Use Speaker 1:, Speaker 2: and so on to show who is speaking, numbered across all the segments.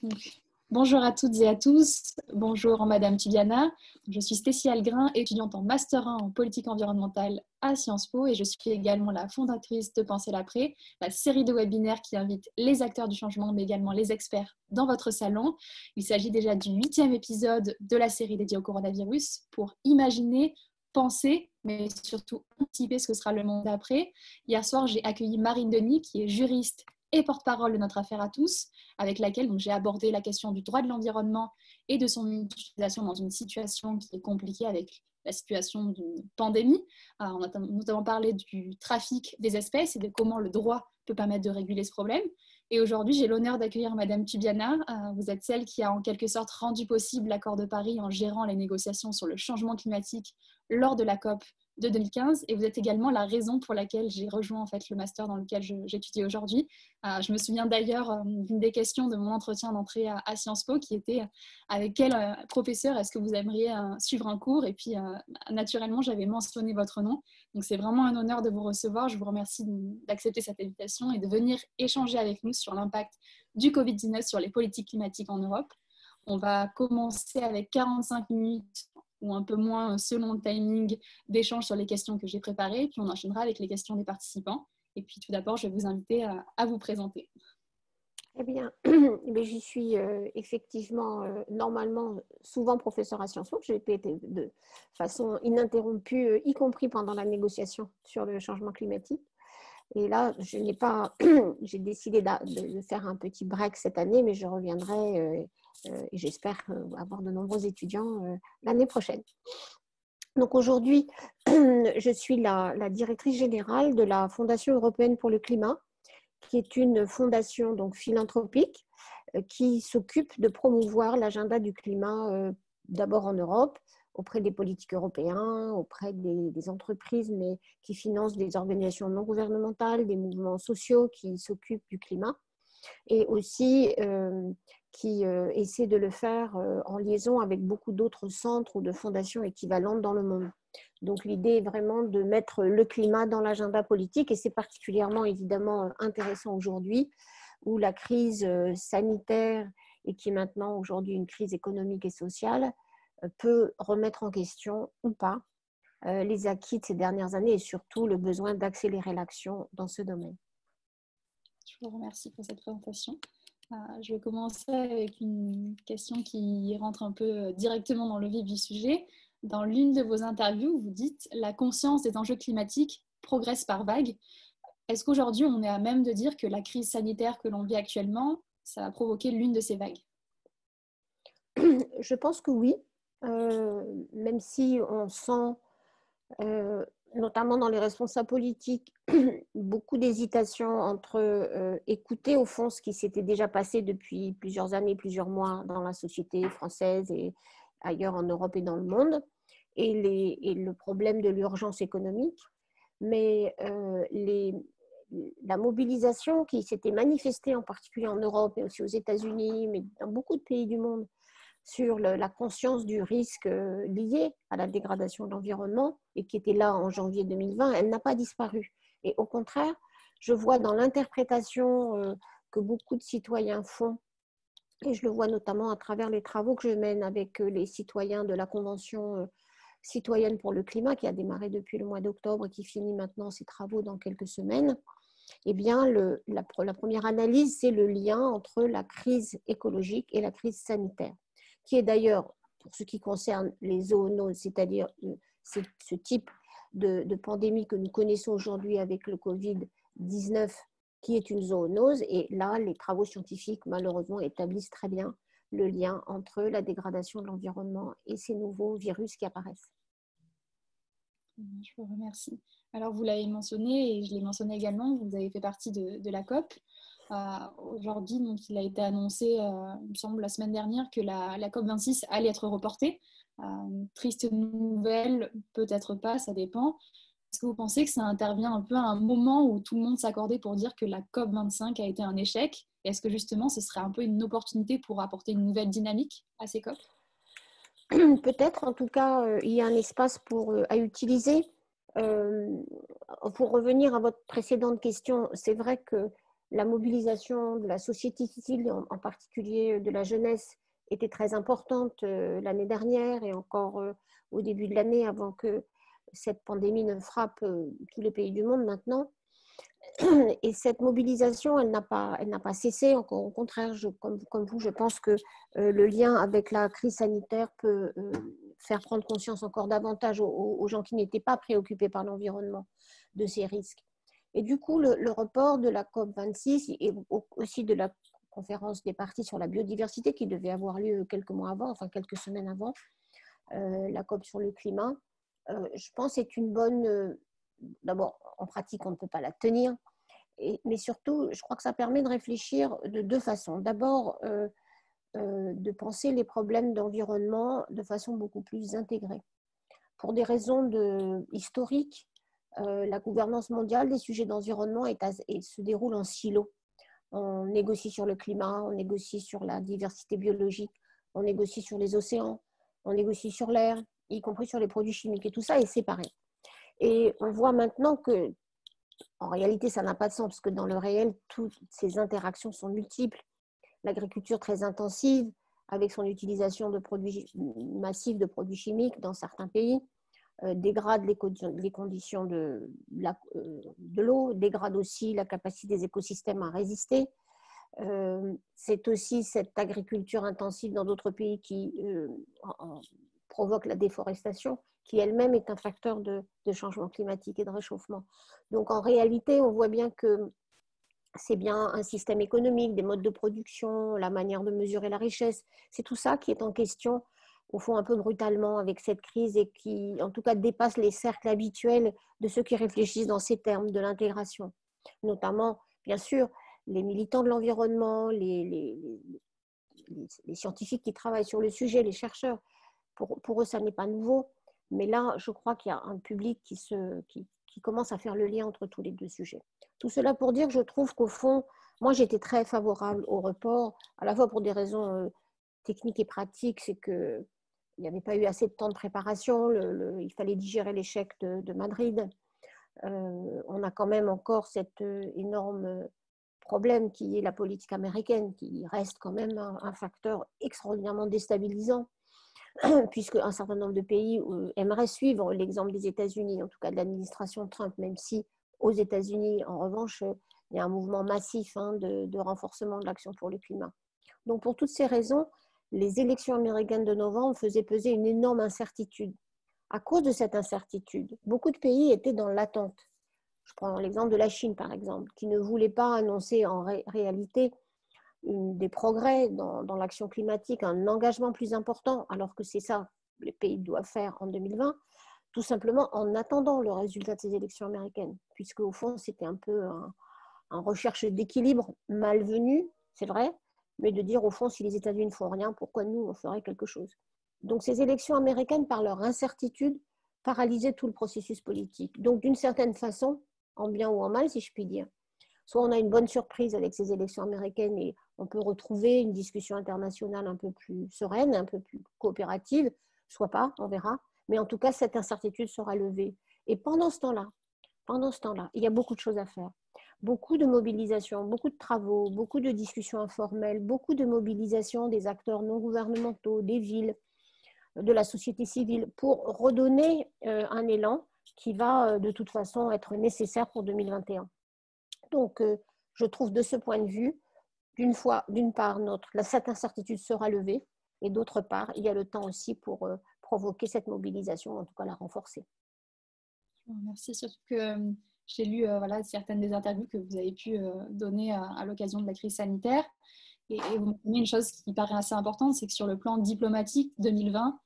Speaker 1: Donc, bonjour à toutes et à tous. Bonjour Madame Tubiana. Je suis Stécie Algrin, étudiante en Master 1 en politique environnementale à Sciences Po et je suis également la fondatrice de Penser l'après, la série de webinaires qui invite les acteurs du changement mais également les experts dans votre salon. Il s'agit déjà du 8e épisode de la série dédiée au coronavirus pour imaginer, penser, mais surtout anticiper ce que sera le monde d'après. Hier soir, j'ai accueilli Marine Denis qui est juriste et porte-parole de notre affaire à tous, avec laquelle j'ai abordé la question du droit de l'environnement et de son utilisation dans une situation qui est compliquée avec la situation d'une pandémie. On a notamment parlé du trafic des espèces et de comment le droit peut permettre de réguler ce problème. Et aujourd'hui, j'ai l'honneur d'accueillir Madame Tubiana. Vous êtes celle qui a en quelque sorte rendu possible l'accord de Paris en gérant les négociations sur le changement climatique lors de la COP de 2015 et vous êtes également la raison pour laquelle j'ai rejoint en fait le master dans lequel j'étudie aujourd'hui. Je me souviens d'ailleurs d'une des questions de mon entretien d'entrée à Sciences Po qui était avec quel professeur est-ce que vous aimeriez suivre un cours, et puis naturellement j'avais mentionné votre nom, donc c'est vraiment un honneur de vous recevoir. Je vous remercie d'accepter cette invitation et de venir échanger avec nous sur l'impact du Covid-19 sur les politiques climatiques en Europe. On va commencer avec 45 minutes ou un peu moins selon le timing d'échange sur les questions que j'ai préparées, puis on enchaînera avec les questions des participants. Et puis tout d'abord, je vais vous inviter à vous présenter.
Speaker 2: Eh bien, j'y suis effectivement, normalement, souvent professeur à Sciences Po. J'ai été de façon ininterrompue, y compris pendant la négociation sur le changement climatique. Et là, je n'ai pas, j'ai décidé de faire un petit break cette année, mais je reviendrai et j'espère avoir de nombreux étudiants l'année prochaine. Donc aujourd'hui, je suis la directrice générale de la Fondation européenne pour le climat, qui est une fondation donc philanthropique qui s'occupe de promouvoir l'agenda du climat d'abord en Europe, auprès des politiques européens, auprès des entreprises, mais qui financent des organisations non gouvernementales, des mouvements sociaux qui s'occupent du climat, et aussi qui essaie de le faire en liaison avec beaucoup d'autres centres ou de fondations équivalentes dans le monde. Donc l'idée est vraiment de mettre le climat dans l'agenda politique, et c'est particulièrement évidemment intéressant aujourd'hui où la crise sanitaire, et qui est maintenant aujourd'hui une crise économique et sociale, peut remettre en question ou pas les acquis de ces dernières années et surtout le besoin d'accélérer l'action dans ce domaine.
Speaker 1: Je vous remercie pour cette présentation. Je vais commencer avec une question qui rentre un peu directement dans le vif du sujet. Dans l'une de vos interviews, vous dites « La conscience des enjeux climatiques progresse par vagues ». Est-ce qu'aujourd'hui, on est à même de dire que la crise sanitaire que l'on vit actuellement, ça a provoqué l'une de ces vagues?
Speaker 2: Je pense que oui, même si on sent, notamment dans les responsables politiques, beaucoup d'hésitation entre écouter au fond ce qui s'était déjà passé depuis plusieurs années, plusieurs mois dans la société française et ailleurs en Europe et dans le monde, et le problème de l'urgence économique. Mais la mobilisation qui s'était manifestée en particulier en Europe et aussi aux États-Unis, mais dans beaucoup de pays du monde, sur la conscience du risque lié à la dégradation de l'environnement, et qui était là en janvier 2020, elle n'a pas disparu. Et au contraire, je vois dans l'interprétation que beaucoup de citoyens font, et je le vois notamment à travers les travaux que je mène avec les citoyens de la Convention citoyenne pour le climat, qui a démarré depuis le mois d'octobre et qui finit maintenant ses travaux dans quelques semaines. Eh bien, la première analyse, c'est le lien entre la crise écologique et la crise sanitaire, qui est d'ailleurs, pour ce qui concerne les zoonoses, c'est-à-dire ce type de pandémie que nous connaissons aujourd'hui avec le Covid-19, qui est une zoonose. Et là, les travaux scientifiques, malheureusement, établissent très bien le lien entre la dégradation de l'environnement et ces nouveaux virus qui apparaissent.
Speaker 1: Je vous remercie. Alors, vous l'avez mentionné, et je l'ai mentionné également, vous avez fait partie de la COP. Aujourd'hui, donc, il a été annoncé, il me semble, la semaine dernière, que la COP 26 allait être reportée. Triste nouvelle, peut-être pas, ça dépend. Est-ce que vous pensez que ça intervient un peu à un moment où tout le monde s'accordait pour dire que la COP 25 a été un échec? Est-ce que justement, ce serait un peu une opportunité pour apporter une nouvelle dynamique à ces COP?
Speaker 2: Peut-être, en tout cas, il y a un espace à utiliser. Pour revenir à votre précédente question, c'est vrai que la mobilisation de la société civile, en particulier de la jeunesse, était très importante l'année dernière et encore au début de l'année, avant que cette pandémie ne frappe tous les pays du monde maintenant. Et cette mobilisation, elle n'a pas cessé. Encore au contraire, comme vous, je pense que le lien avec la crise sanitaire peut faire prendre conscience encore davantage aux gens qui n'étaient pas préoccupés par l'environnement de ces risques. Et du coup, le report de la COP26 et aussi de la conférence des parties sur la biodiversité qui devait avoir lieu quelques mois avant, enfin quelques semaines avant, la COP sur le climat, je pense est une bonne... D'abord, en pratique, on ne peut pas la tenir, mais surtout, je crois que ça permet de réfléchir de deux façons. D'abord, de penser les problèmes d'environnement de façon beaucoup plus intégrée. Pour des raisons historiques, la gouvernance mondiale des sujets d'environnement se déroule en silos. On négocie sur le climat, on négocie sur la diversité biologique, on négocie sur les océans, on négocie sur l'air, y compris sur les produits chimiques. Et tout ça est séparé. Et on voit maintenant que, en réalité, ça n'a pas de sens, parce que dans le réel, toutes ces interactions sont multiples. L'agriculture très intensive, avec son utilisation massive de produits chimiques dans certains pays, dégrade les conditions de l'eau, dégrade aussi la capacité des écosystèmes à résister. C'est aussi cette agriculture intensive dans d'autres pays qui provoque la déforestation, qui elle-même est un facteur de changement climatique et de réchauffement. Donc en réalité, on voit bien que c'est bien un système économique, des modes de production, la manière de mesurer la richesse. C'est tout ça qui est en question, au fond, un peu brutalement avec cette crise et qui, en tout cas, dépasse les cercles habituels de ceux qui réfléchissent dans ces termes de l'intégration. Notamment, bien sûr, les militants de l'environnement, les scientifiques qui travaillent sur le sujet, les chercheurs. Pour eux, ça n'est pas nouveau. Mais là, je crois qu'il y a un public qui commence à faire le lien entre tous les deux sujets. Tout cela pour dire que je trouve qu'au fond, moi j'étais très favorable au report, à la fois pour des raisons techniques et pratiques, c'est qu'il n'y avait pas eu assez de temps de préparation, il fallait digérer l'échec de Madrid. On a quand même encore cet énorme problème qui est la politique américaine, qui reste quand même un facteur extraordinairement déstabilisant, puisque un certain nombre de pays aimeraient suivre l'exemple des États-Unis, en tout cas de l'administration Trump, même si aux États-Unis, en revanche, il y a un mouvement massif de renforcement de l'action pour le climat. Donc, pour toutes ces raisons, les élections américaines de novembre faisaient peser une énorme incertitude. À cause de cette incertitude, beaucoup de pays étaient dans l'attente. Je prends l'exemple de la Chine, par exemple, qui ne voulait pas annoncer en réalité des progrès dans l'action climatique, un engagement plus important, alors que c'est ça que les pays doivent faire en 2020, tout simplement en attendant le résultat de ces élections américaines, puisque au fond, c'était un peu un recherche d'équilibre malvenu, c'est vrai, mais de dire au fond, si les États-Unis ne font rien, pourquoi nous, on ferait quelque chose? Donc ces élections américaines, par leur incertitude, paralysaient tout le processus politique. Donc d'une certaine façon, en bien ou en mal, si je puis dire, soit on a une bonne surprise avec ces élections américaines et on peut retrouver une discussion internationale un peu plus sereine, un peu plus coopérative, soit pas, on verra. Mais en tout cas, cette incertitude sera levée. Et pendant ce temps-là, il y a beaucoup de choses à faire. Beaucoup de mobilisation, beaucoup de travaux, beaucoup de discussions informelles, beaucoup de mobilisation des acteurs non gouvernementaux, des villes, de la société civile, pour redonner un élan qui va de toute façon être nécessaire pour 2021. Donc, je trouve de ce point de vue, d'une part, cette incertitude sera levée, et d'autre part, il y a le temps aussi pour provoquer cette mobilisation, en tout cas la renforcer.
Speaker 1: Merci, surtout que j'ai lu voilà, certaines des interviews que vous avez pu donner à l'occasion de la crise sanitaire. Et vous mentionnez une chose qui paraît assez importante, c'est que sur le plan diplomatique, 2020,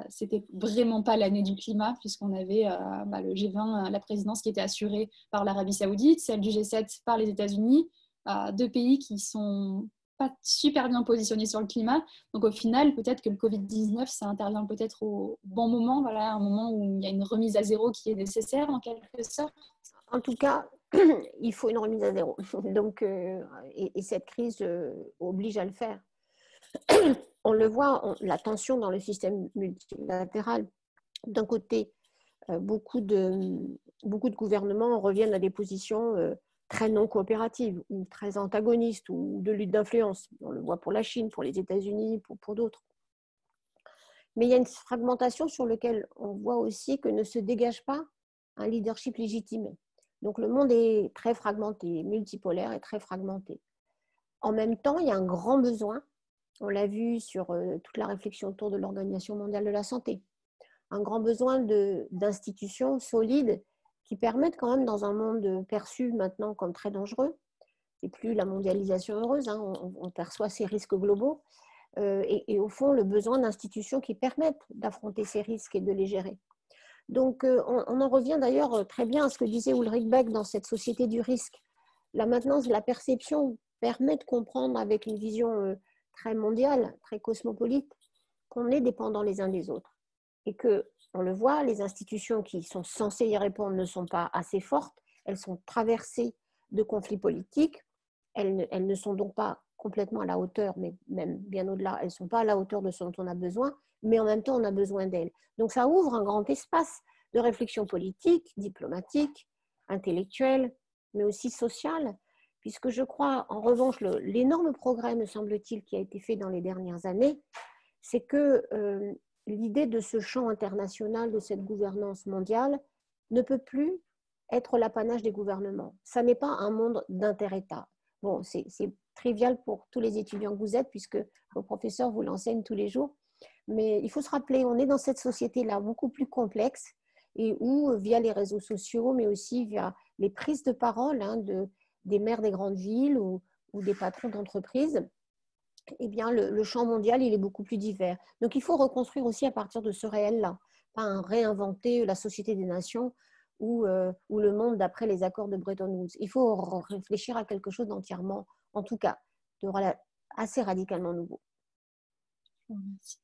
Speaker 1: c'était vraiment pas l'année du climat, puisqu'on avait le G20, la présidence qui était assurée par l'Arabie Saoudite, celle du G7 par les États-Unis, deux pays qui sont pas super bien positionnés sur le climat. Donc au final, peut-être que le Covid-19, ça intervient peut-être au bon moment, voilà, un moment où il y a une remise à zéro qui est nécessaire en quelque sorte.
Speaker 2: En tout cas, il faut une remise à zéro. Donc, et cette crise oblige à le faire. On le voit, la tension dans le système multilatéral. D'un côté, beaucoup de gouvernements reviennent à des positions très non coopérative ou très antagoniste ou de lutte d'influence. On le voit pour la Chine, pour les États-Unis, pour d'autres. Mais il y a une fragmentation sur laquelle on voit aussi que ne se dégage pas un leadership légitime. Donc le monde est très fragmenté, multipolaire et très fragmenté. En même temps, il y a un grand besoin, on l'a vu sur toute la réflexion autour de l'Organisation mondiale de la santé, un grand besoin d'institutions solides qui permettent quand même, dans un monde perçu maintenant comme très dangereux, c'est plus la mondialisation heureuse, hein, on perçoit ces risques globaux, et au fond le besoin d'institutions qui permettent d'affronter ces risques et de les gérer. Donc on en revient d'ailleurs très bien à ce que disait Ulrich Beck dans cette société du risque. La maintenance de la perception permet de comprendre avec une vision très mondiale, très cosmopolite, qu'on est dépendants les uns des autres. Et que, on le voit, les institutions qui sont censées y répondre ne sont pas assez fortes, elles sont traversées de conflits politiques, elles ne sont donc pas complètement à la hauteur, mais même bien au-delà, elles ne sont pas à la hauteur de ce dont on a besoin, mais en même temps, on a besoin d'elles. Donc ça ouvre un grand espace de réflexion politique, diplomatique, intellectuelle, mais aussi sociale, puisque je crois, en revanche, l'énorme progrès, me semble-t-il, qui a été fait dans les dernières années, c'est que l'idée de ce champ international, de cette gouvernance mondiale, ne peut plus être l'apanage des gouvernements. Ça n'est pas un monde d'inter-États. Bon, c'est trivial pour tous les étudiants que vous êtes, puisque vos professeurs vous l'enseignent tous les jours. Mais il faut se rappeler, on est dans cette société-là beaucoup plus complexe, et où, via les réseaux sociaux, mais aussi via les prises de parole des maires des grandes villes ou des patrons d'entreprises, eh bien, le champ mondial, il est beaucoup plus divers. Donc, il faut reconstruire aussi à partir de ce réel-là, pas réinventer la société des nations ou le monde d'après les accords de Bretton Woods. Il faut réfléchir à quelque chose d'entièrement, en tout cas, assez radicalement nouveau.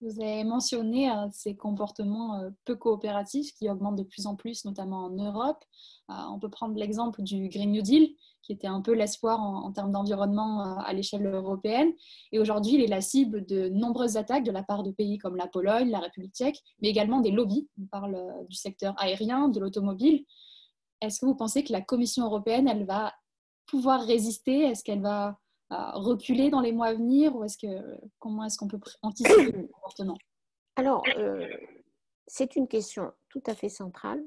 Speaker 1: Vous avez mentionné ces comportements peu coopératifs qui augmentent de plus en plus, notamment en Europe. On peut prendre l'exemple du Green New Deal, qui était un peu l'espoir en termes d'environnement à l'échelle européenne. Et aujourd'hui, il est la cible de nombreuses attaques de la part de pays comme la Pologne, la République tchèque, mais également des lobbies. On parle du secteur aérien, de l'automobile. Est-ce que vous pensez que la Commission européenne, elle va pouvoir résister? Est-ce qu'elle va reculer dans les mois à venir, ou comment est-ce qu'on peut anticiper ce comportement?
Speaker 2: Alors, c'est une question tout à fait centrale,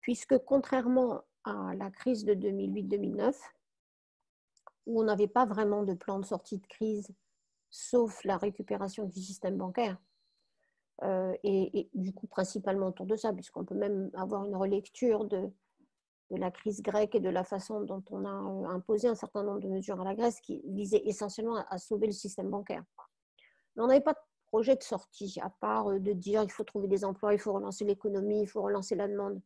Speaker 2: puisque contrairement à la crise de 2008-2009, où on n'avait pas vraiment de plan de sortie de crise, sauf la récupération du système bancaire, et du coup principalement autour de ça, puisqu'on peut même avoir une relecture de la crise grecque et de la façon dont on a imposé un certain nombre de mesures à la Grèce qui visaient essentiellement à sauver le système bancaire. Mais on n'avait pas de projet de sortie, à part de dire il faut trouver des emplois, il faut relancer l'économie, il faut relancer la demande.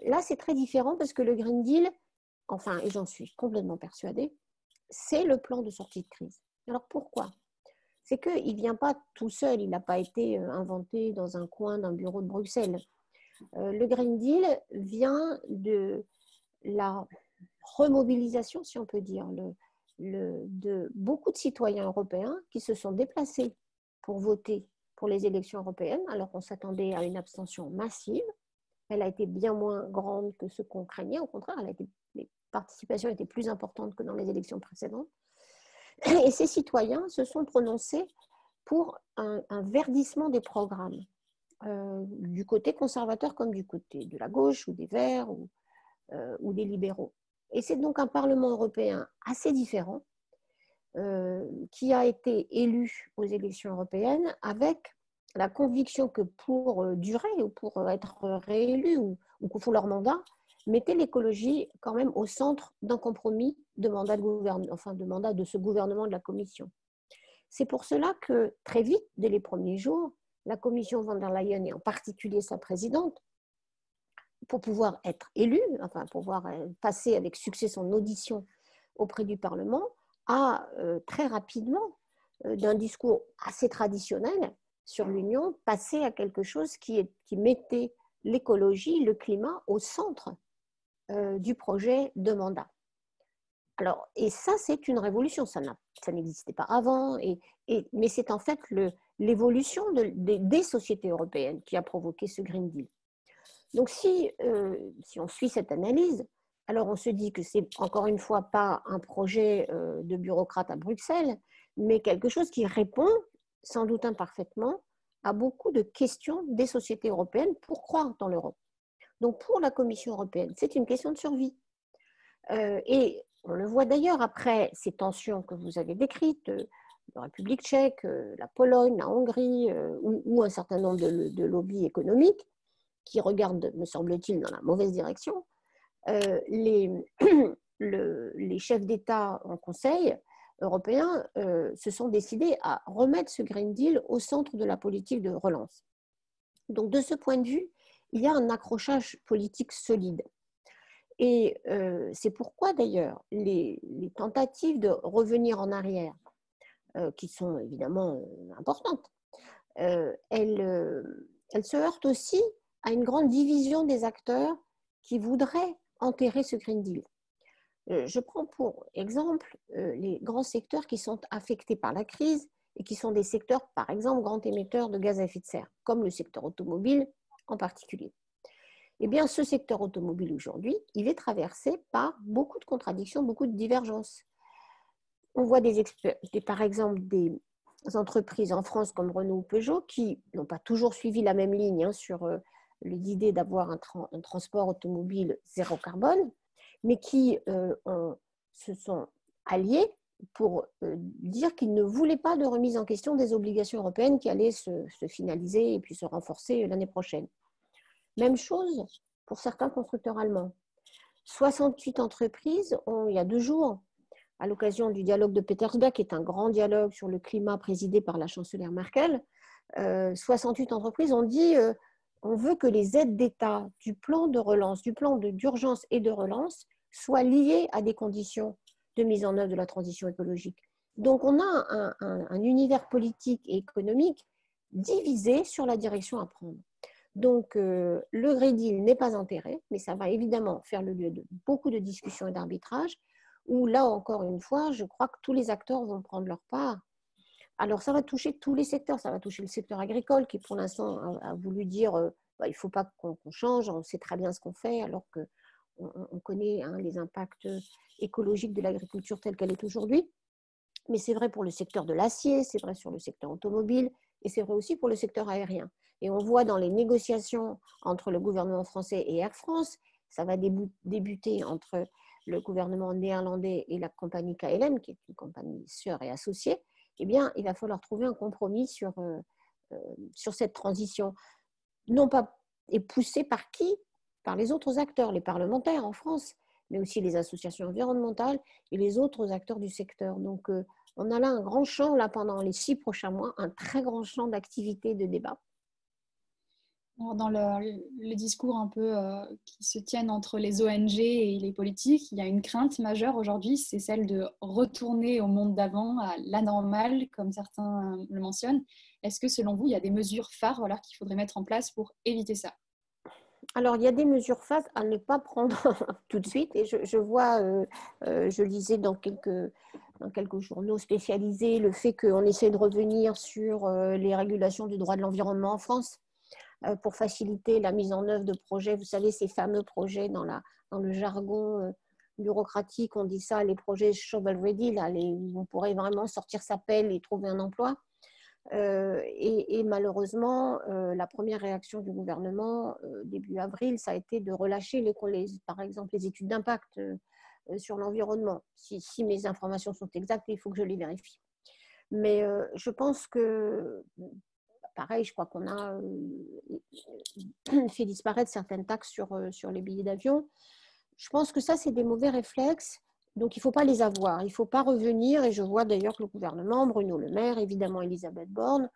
Speaker 2: Là, c'est très différent parce que le Green Deal, enfin, et j'en suis complètement persuadée, c'est le plan de sortie de crise. Alors pourquoi? C'est qu'il ne vient pas tout seul, il n'a pas été inventé dans un coin d'un bureau de Bruxelles. Le Green Deal vient de la remobilisation, si on peut dire, de beaucoup de citoyens européens qui se sont déplacés pour voter pour les élections européennes, alors qu'on s'attendait à une abstention massive. Elle a été bien moins grande que ce qu'on craignait. Au contraire, les participations étaient plus importantes que dans les élections précédentes. Et ces citoyens se sont prononcés pour un verdissement des programmes, du côté conservateur comme du côté de la gauche ou des Verts ou des libéraux. Et c'est donc un Parlement européen assez différent qui a été élu aux élections européennes avec la conviction que pour durer ou pour être réélu ou qu'au fond leur mandat, mettait l'écologie quand même au centre d'un compromis de mandat de mandat de ce gouvernement de la Commission. C'est pour cela que très vite, dès les premiers jours, la Commission von der Leyen, et en particulier sa présidente, pour pouvoir être élue, enfin pouvoir passer avec succès son audition auprès du Parlement, a très rapidement, d'un discours assez traditionnel sur l'Union, passé à quelque chose qui mettait l'écologie, le climat au centre du projet de mandat. Alors, et ça, c'est une révolution, ça n'existait pas avant, mais c'est en fait l'évolution des sociétés européennes qui a provoqué ce Green Deal. Donc, si on suit cette analyse, Alors, on se dit que c'est encore une fois pas un projet de bureaucrate à Bruxelles, mais quelque chose qui répond, sans doute imparfaitement, à beaucoup de questions des sociétés européennes pour croire dans l'Europe. Donc, pour la Commission européenne, c'est une question de survie. Et on le voit d'ailleurs après ces tensions que vous avez décrites, la République tchèque, la Pologne, la Hongrie, ou un certain nombre de lobbies économiques qui regardent, me semble-t-il, dans la mauvaise direction. Les, les chefs d'État en Conseil européen se sont décidés à remettre ce Green Deal au centre de la politique de relance. Donc, de ce point de vue, il y a un accrochage politique solide. Et c'est pourquoi, d'ailleurs, les tentatives de revenir en arrière, qui sont évidemment importantes, elles se heurtent aussi à une grande division des acteurs qui voudraient enterrer ce Green Deal. Je prends pour exemple les grands secteurs qui sont affectés par la crise et qui sont des secteurs, par exemple, grands émetteurs de gaz à effet de serre, comme le secteur automobile en particulier. Eh bien, ce secteur automobile aujourd'hui, il est traversé par beaucoup de contradictions, beaucoup de divergences. On voit par exemple des entreprises en France comme Renault ou Peugeot qui n'ont pas toujours suivi la même ligne sur l'idée d'avoir un transport automobile zéro carbone, mais qui se sont alliés pour dire qu'ils ne voulaient pas de remise en question des obligations européennes qui allaient se finaliser et puis se renforcer l'année prochaine. Même chose pour certains constructeurs allemands. 68 entreprises ont, il y a 2 jours, à l'occasion du dialogue de Petersberg, qui est un grand dialogue sur le climat présidé par la chancelière Merkel, 68 entreprises ont dit on veut que les aides d'État du plan de relance, du plan d'urgence et de relance soient liées à des conditions de mise en œuvre de la transition écologique. Donc on a un univers politique et économique divisé sur la direction à prendre. Donc, le Green Deal n'est pas enterré, mais ça va évidemment faire le lieu de beaucoup de discussions et d'arbitrages, où là, encore une fois, je crois que tous les acteurs vont prendre leur part. Alors, ça va toucher tous les secteurs. Ça va toucher le secteur agricole, qui pour l'instant a voulu dire il ne faut pas qu'on change, on sait très bien ce qu'on fait, alors qu'on connaît les impacts écologiques de l'agriculture telle qu'elle est aujourd'hui. Mais c'est vrai pour le secteur de l'acier, c'est vrai sur le secteur automobile, et c'est vrai aussi pour le secteur aérien. Et on voit dans les négociations entre le gouvernement français et Air France, ça va débuter entre le gouvernement néerlandais et la compagnie KLM, qui est une compagnie sœur et associée. Eh bien, il va falloir trouver un compromis sur cette transition. Non pas, et poussée par qui? Par les autres acteurs, les parlementaires en France, mais aussi les associations environnementales et les autres acteurs du secteur. Donc, on a là un grand champ, là, pendant les 6 prochains mois, un très grand champ d'activité et de débat.
Speaker 1: Dans le discours un peu qui se tiennent entre les ONG et les politiques, il y a une crainte majeure aujourd'hui, c'est celle de retourner au monde d'avant, à l'anormal, comme certains le mentionnent. Est-ce que selon vous, il y a des mesures phares qu'il faudrait mettre en place pour éviter ça?
Speaker 2: Alors, il y a des mesures phares à ne pas prendre tout de suite. Et je vois, je lisais dans quelques journaux spécialisés le fait qu'on essaie de revenir sur les régulations du droit de l'environnement en France pour faciliter la mise en œuvre de projets. Vous savez, ces fameux projets dans le jargon bureaucratique, on dit ça, les projets shovel ready, là, où on pourrait vraiment sortir sa pelle et trouver un emploi. Et malheureusement, la première réaction du gouvernement début avril, ça a été de relâcher par exemple les études d'impact sur l'environnement. Si mes informations sont exactes, il faut que je les vérifie. Mais je pense que, pareil, je crois qu'on a fait disparaître certaines taxes sur les billets d'avion. Je pense que ça, c'est des mauvais réflexes. Donc, il ne faut pas les avoir. Il ne faut pas revenir. Et je vois d'ailleurs que le gouvernement, Bruno Le Maire, évidemment Elisabeth Borne,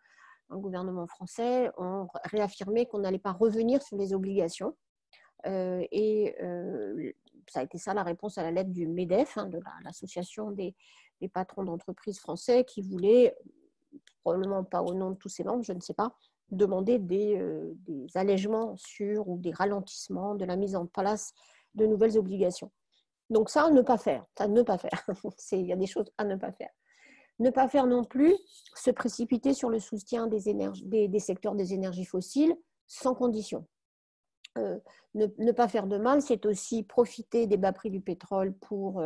Speaker 2: le gouvernement français, ont réaffirmé qu'on n'allait pas revenir sur les obligations. Ça a été ça la réponse à la lettre du MEDEF, de l'association des patrons d'entreprises français, qui voulait, probablement pas au nom de tous ses membres, je ne sais pas, demander des allègements ou des ralentissements de la mise en place de nouvelles obligations. Donc ça, ne pas faire. Il y a des choses à ne pas faire. Ne pas faire non plus, se précipiter sur le soutien des secteurs des énergies fossiles sans condition. Ne pas faire de mal, c'est aussi profiter des bas prix du pétrole pour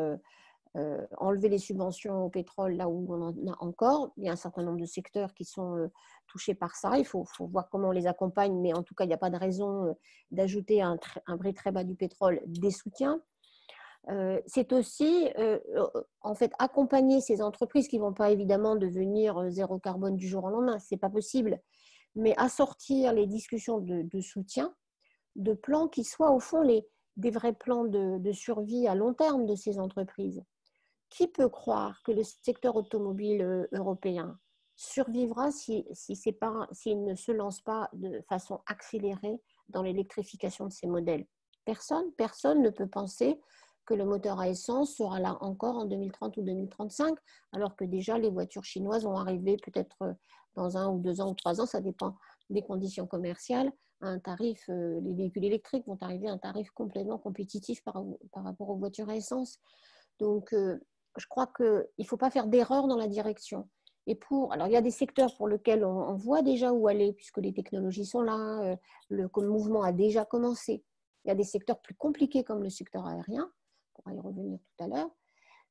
Speaker 2: enlever les subventions au pétrole là où on en a encore. Il y a un certain nombre de secteurs qui sont touchés par ça. Il faut voir comment on les accompagne, mais en tout cas, il n'y a pas de raison d'ajouter à un prix très bas du pétrole des soutiens. C'est aussi en fait accompagner ces entreprises qui ne vont pas évidemment devenir zéro carbone du jour au lendemain, ce n'est pas possible, mais assortir les discussions de soutien de plans qui soient au fond des vrais plans de survie à long terme de ces entreprises. Qui peut croire que le secteur automobile européen survivra s'il ne se lance pas de façon accélérée dans l'électrification de ses modèles? Personne ne peut penser que le moteur à essence sera là encore en 2030 ou 2035, alors que déjà les voitures chinoises vont arriver peut-être dans 1 ou 2 ans ou 3 ans, ça dépend des conditions commerciales, à un tarif, les véhicules électriques vont arriver à un tarif complètement compétitif par rapport aux voitures à essence. Donc, je crois qu'il ne faut pas faire d'erreur dans la direction. Alors, il y a des secteurs pour lesquels on voit déjà où aller, puisque les technologies sont là, le mouvement a déjà commencé. Il y a des secteurs plus compliqués comme le secteur aérien, on pourra y revenir tout à l'heure.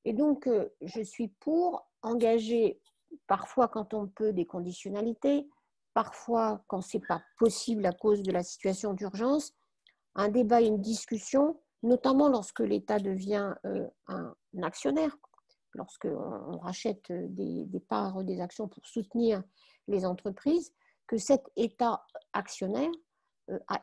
Speaker 2: Et donc, je suis pour engager, parfois quand on peut, des conditionnalités, parfois quand ce n'est pas possible à cause de la situation d'urgence, un débat, une discussion, notamment lorsque l'État devient un actionnaire, lorsqu'on rachète des parts, des actions pour soutenir les entreprises, que cet État actionnaire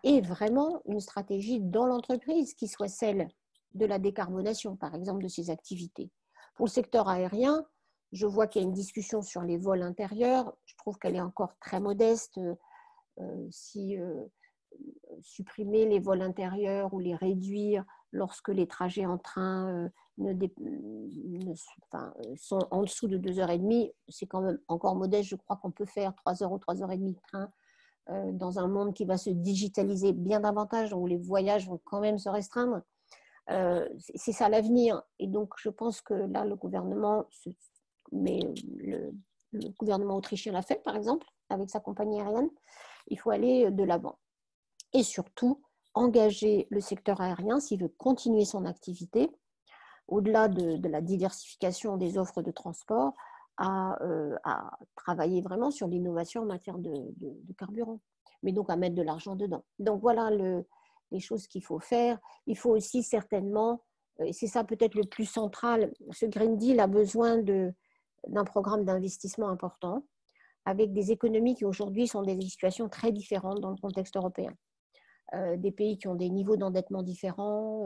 Speaker 2: ait vraiment une stratégie dans l'entreprise qui soit celle de la décarbonation, par exemple, de ses activités. Pour le secteur aérien, je vois qu'il y a une discussion sur les vols intérieurs. Je trouve qu'elle est encore très modeste. Supprimer les vols intérieurs ou les réduire lorsque les trajets en train sont en dessous de 2h30, c'est quand même encore modeste. Je crois qu'on peut faire 3 heures ou 3h30 de train dans un monde qui va se digitaliser bien davantage, où les voyages vont quand même se restreindre. C'est ça l'avenir. Et donc, je pense que là, le gouvernement autrichien l'a fait, par exemple, avec sa compagnie aérienne. Il faut aller de l'avant. Et surtout, engager le secteur aérien s'il veut continuer son activité, au-delà de la diversification des offres de transport, à travailler vraiment sur l'innovation en matière de carburant, mais donc à mettre de l'argent dedans. Donc voilà les choses qu'il faut faire. Il faut aussi certainement, et c'est ça peut-être le plus central, ce Green Deal a besoin d'un programme d'investissement important, avec des économies qui aujourd'hui sont des situations très différentes dans le contexte européen. Des pays qui ont des niveaux d'endettement différents,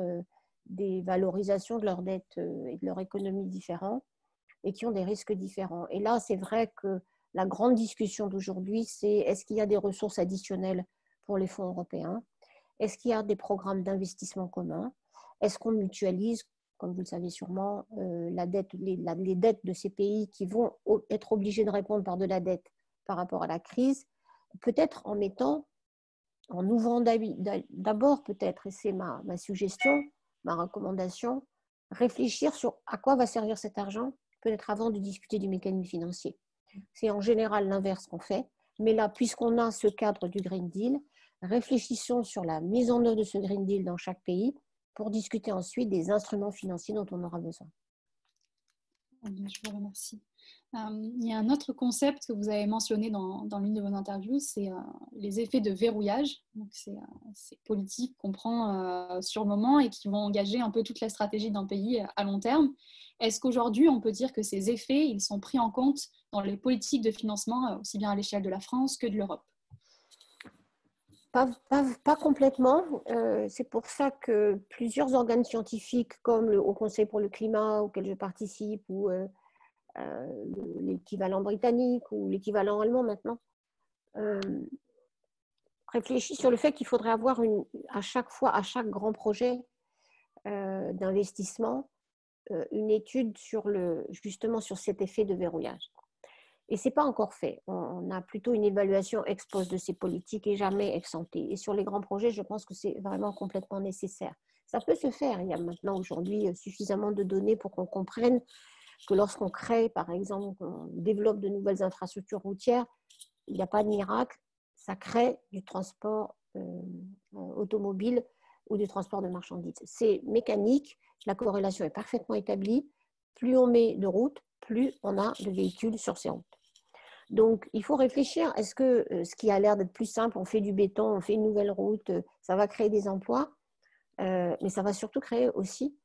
Speaker 2: des valorisations de leur dette et de leur économie différents, et qui ont des risques différents. Et là, c'est vrai que la grande discussion d'aujourd'hui, c'est est-ce qu'il y a des ressources additionnelles pour les fonds européens? Est-ce qu'il y a des programmes d'investissement communs? Est-ce qu'on mutualise, comme vous le savez sûrement, les dettes de ces pays qui vont être obligés de répondre par de la dette par rapport à la crise, peut-être en ouvrant d'abord peut-être, et c'est ma suggestion, ma recommandation, réfléchir sur à quoi va servir cet argent, peut-être avant de discuter du mécanisme financier. C'est en général l'inverse qu'on fait, mais là, puisqu'on a ce cadre du Green Deal, réfléchissons sur la mise en œuvre de ce Green Deal dans chaque pays pour discuter ensuite des instruments financiers dont on aura besoin.
Speaker 1: Je vous remercie. Il y a un autre concept que vous avez mentionné dans l'une de vos interviews, c'est les effets de verrouillage. Donc, c'est politique qu'on prend sur le moment et qui vont engager un peu toute la stratégie d'un pays à long terme. Est-ce qu'aujourd'hui, on peut dire que ces effets, ils sont pris en compte dans les politiques de financement, aussi bien à l'échelle de la France que de l'Europe?
Speaker 2: Pas complètement. C'est pour ça que plusieurs organes scientifiques, comme le Haut Conseil pour le climat auquel je participe, ou l'équivalent britannique ou l'équivalent allemand maintenant, réfléchissent sur le fait qu'il faudrait avoir à chaque grand projet d'investissement, une étude justement sur cet effet de verrouillage. Et ce n'est pas encore fait. On a plutôt une évaluation ex post de ces politiques et jamais ex ante. Et sur les grands projets, je pense que c'est vraiment complètement nécessaire. Ça peut se faire. Il y a maintenant aujourd'hui suffisamment de données pour qu'on comprenne que lorsqu'on crée, par exemple, qu'on développe de nouvelles infrastructures routières, il n'y a pas de miracle. Ça crée du transport automobile ou du transport de marchandises. C'est mécanique, la corrélation est parfaitement établie. Plus on met de routes, plus on a de véhicules sur ces routes. Donc, il faut réfléchir, est-ce que ce qui a l'air d'être plus simple, on fait du béton, on fait une nouvelle route, ça va créer des emplois, mais ça va surtout créer aussi,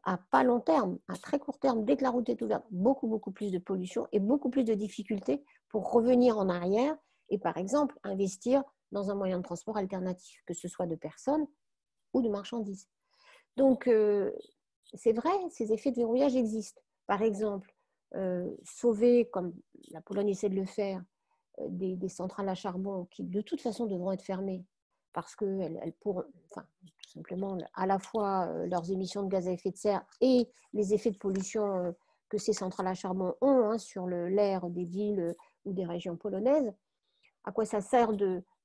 Speaker 2: à pas long terme, à très court terme, dès que la route est ouverte, beaucoup, beaucoup plus de pollution et beaucoup plus de difficultés pour revenir en arrière et, par exemple, investir dans un moyen de transport alternatif, que ce soit de personnes ou de marchandises. Donc, c'est vrai, ces effets de verrouillage existent. Par exemple, sauver, comme la Pologne essaie de le faire, des centrales à charbon qui, de toute façon, devront être fermées parce qu'elles pourront, enfin, tout simplement, à la fois leurs émissions de gaz à effet de serre et les effets de pollution que ces centrales à charbon ont sur l'air des villes ou des régions polonaises. À quoi ça sert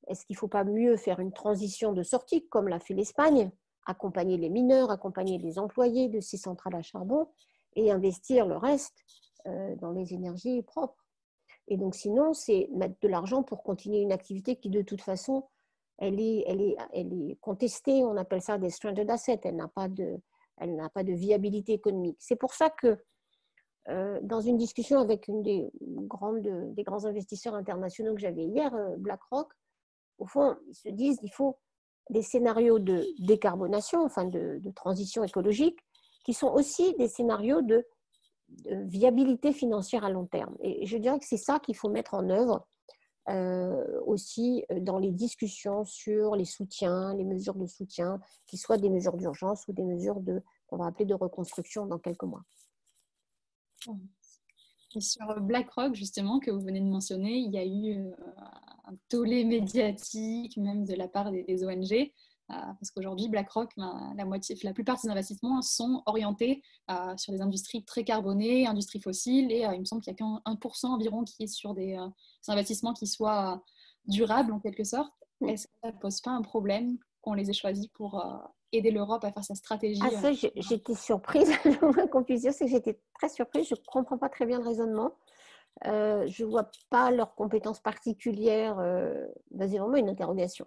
Speaker 2: est-ce qu'il ne faut pas mieux faire une transition de sortie, comme l'a fait l'Espagne, accompagner les mineurs, accompagner les employés de ces centrales à charbon et investir le reste dans les énergies propres. Et donc sinon, c'est mettre de l'argent pour continuer une activité qui, de toute façon, elle est contestée. On appelle ça des stranded assets. Elle n'a pas de viabilité économique. C'est pour ça que dans une discussion avec une des grands investisseurs internationaux que j'avais hier, BlackRock, au fond, ils se disent qu'il faut des scénarios de décarbonation, enfin de transition écologique, qui sont aussi des scénarios de viabilité financière à long terme. Et je dirais que c'est ça qu'il faut mettre en œuvre aussi dans les discussions sur les soutiens, les mesures de soutien, qui soient des mesures d'urgence ou des mesures qu'on va appeler de reconstruction dans quelques mois.
Speaker 1: Et sur BlackRock, justement, que vous venez de mentionner, il y a eu un tollé médiatique, même de la part des ONG, parce qu'aujourd'hui, BlackRock, la plupart de ses investissements sont orientés sur des industries très carbonées, industries fossiles, et il me semble qu'il n'y a qu'un 1% environ qui est sur des investissements qui soient durables, en quelque sorte. Est-ce que ça ne pose pas un problème qu'on les ait choisis pour aider l'Europe à faire sa stratégie?
Speaker 2: Ah ça, j'étais surprise. Le moins qu'on puisse dire, c'est que j'étais très surprise. Je ne comprends pas très bien le raisonnement. Je ne vois pas leurs compétences particulières. C'est vraiment une interrogation.